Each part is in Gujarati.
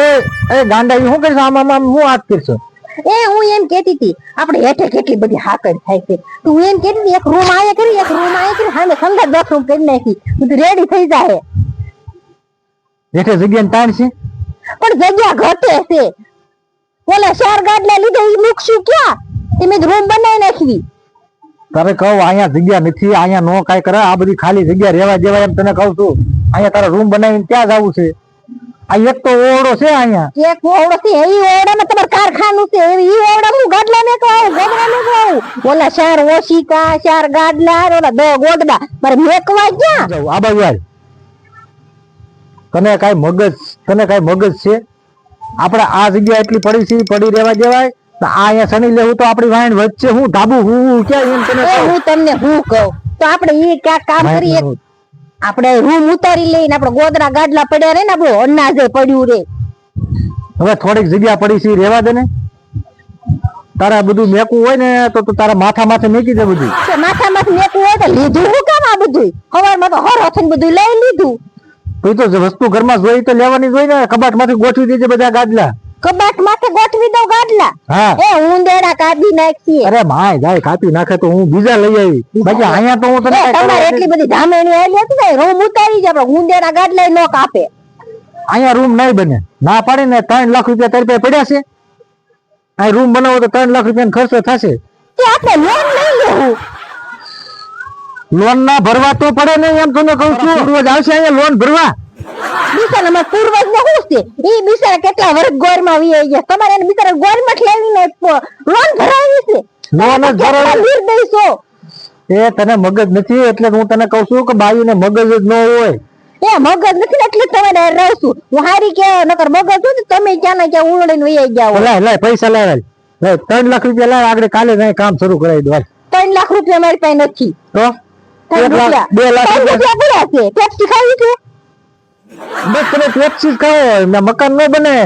એ એ ગાંડા શું કરીશ? આમ આમ આમ હું વાત કરશો? એ હું એમ કેતી હતી આપણે હેઠે કેટલી બધી હાકડ થાય છે. તું એમ કેતી હતી એક રૂમ આયા કરી, એક રૂમ આયા કરી, સામે સંગત 10 રૂમ કરી નાખી, તું રેડી થઈ જાય. એટલે જગ્યા તાણ છે પણ જગ્યા ઘટે છે. ઓલા 4 ગાડલા લીધે ઈ મૂકશું ક્યાં? તમે રૂમ બનાવી નાખવી. તારે કહું અહીંયા જગ્યા નથી, અહીંયા નો કાઈ કરે, આ બધી ખાલી જગ્યા રહેવા જેવા એમ તને કહું છું. અહીંયા તારે રૂમ બનાવીને ત્યાં જવું છે. આ એક તો ઓરડો છે અહીંયા, એક ઓરડો છે, ઈ ઓરડામાં તમાર કારખાનું છે, ઈ ઓરડામાં હું ગાડલા મેં કહું, ગોદડા મેં કહું. ઓલા 4 ઓશિકા, 4 ગાડલા, ઓલા 2 ગોદડા મારે મેકવા ક્યાં જાઉં આ બાજુ આય. તને કાઈ મગજ છે? આપણે આ જગ્યા એટલી પડી છે, પડી રહેવા દેવાય? આ અહીંયા શનિ લેવું તો આપણી વાઈન વચ્ચે હું ધાબુ હું ક્યાં એમ તને કહું. હું તમને હું કહું તો આપણે ઈ ક્યાંક કામ કરીએ, આપણે રૂમ ઉતારી લઈને આપણે ગોદડા ગાડલા પડ્યા રે ને, આપણું અનાજે પડ્યું રે. હવે થોડીક જગ્યા પડી છે રહેવા દે ને. તારે બધું મેકવું હોય ને તો તારા માથા માથે મેકી દે બધું. માથા માથે મેકવું હોય તો લીધું હું કામ આ બધું? સવારમાં તો હરો થઈને બધું લઈ લીધું. તો વસ્તુ ઘરમાં જોઈ તો લેવાની જ હોય ને. કબાટ માંથી ગોઠવી દેજે બધા ગાદલા. કબાટ માથે ગોઠવી દઉં ગાડલા? હા. એ ઉંદેડા કાપી નાખી. અરે માય જાય કાપી નાખે તો હું બીજા લઈ આવી. બાકી અહીંયા તો હું તને તમારે એટલી બધી ધામેણી આલી હતી ને, રૂમ ઉતારી જ આપણે ઉંદેડા ગાડલા નો કાપે. અહીંયા રૂમ નહીં બને. ના પાડે ને 3 લાખ રૂપિયા તારી પાસે પડ્યા છે. આ રૂમ બનાવો તો 3 લાખ રૂપિયાનો ખર્ચો થશે. તે આપણે લોન લઈ લેવું. લોન ના ભરવા તો પડે ને, એમ તને કહું છું. રોજ આવશે અહીંયા લોન ભરવા. બિચારા પૂર્વજ ને શું છે? ઈ બિચારા કેટલા વર્ષ ગોરમાં વી ગયા. તમારે એને બિચારા ગોરમાં લેવીને લોન ભરાવી છે. લોન જ ભરાવી. નિર્દય છો. એ તને મગજ નથી એટલે હું તને કહું છું કે બાયુને મગજ જ ન હોય. એ મગજ નથી ને એટલે તમારે રહું છું. હું હારી કે નકર મગજ હોય તો તમે ક્યાં ના ક્યાં ઉલડીને વહી ગયા. લાય પૈસા લાય. 3 લાખ રૂપિયા લાય, આગળ કાલે જાય કામ શરૂ કરાવી દો. 3 લાખ રૂપિયા મારી પાસે નથી. તો 2 લાખ પડ્યા છે. પેપ્સી ખાવી છે? બસ તમે પેપ્સી ખાઓ, મકાન ન બને.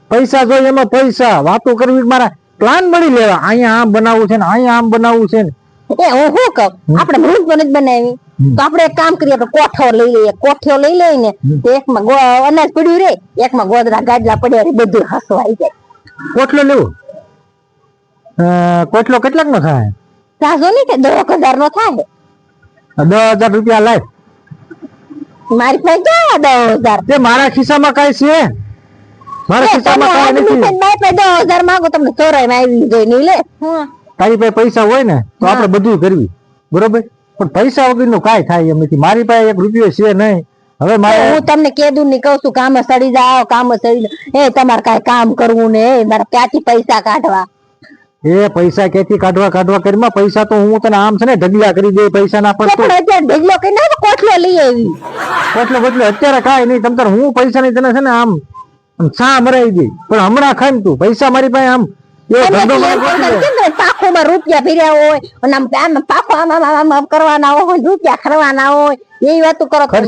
પૈસા જોઈએ એમાં પૈસા વાતો કરવી. મારા પ્લાન બની લેવા. અહીંયા આમ બનાવવું છે ને અહીંયા આમ બનાવવું છે ને. એ હું શું કહું, આપણે મૃત બને જ બનાવી તો આપણે એક કામ કરીએ, આપણે કોઠો લઈ લઈએ. કોઠો લઈ લઈને તો એકમાં અનાજ પડ્યું રે, એકમાં ગોદડા ગાડલા પડ્યા રે, બધું હસવાઈ જાય. કોટલો લેવો? કોટલો કેટલાક નો થાય? સાજો નહીં કે 10,000 નો થાય. 10,000 રૂપિયા લાય. મારી પાસે ક્યાં 10,000? તે મારા ખિસ્સામાં કઈ છે? મારા ખિસ્સામાં કઈ નથી. મારી પાસે 10,000 માંગો તમને ચોરાઈ માં આવી જોઈ નહીં લે. તારી પાસે પૈસા હોય ને તો આપણે બધું કરવી, બરોબર? પણ પૈસા વગર નું કઈ થાય એમ નથી. મારી પાસે 1 રૂપિયો છે નહીં. હવે મારે હું તમને કેદું નહીં કહું છું, કામે સડી જાઓ, કામે સડી જાઓ. એ તમારે કઈ કામ કરવું ને, મારે ક્યાંથી પૈસા કાઢવા? એ પૈસા ક્યાંથી કાઢવા કરીમાં પૈસા તો હું તને આમ છે ને ઢગલા કરી દે. પૈસા ના પડતો અત્યારે ઢગલો કરી નાખો, કોઠલો લઈ આવી. કોટલો અત્યારે કાંઈ નહીં. તમ તાર હું પૈસા નહીં તને છે ને આમ છા મરાઈ ગઈ. પણ હમણાં ખાઈ તું પૈસા મારી પાસે આમ પાખોમાં રૂપિયા ફેર્યા હોય અને આમ પાખો આમ કરવાના હોય, રૂપિયા ખરવાના હોય, એવી વાતો કરો.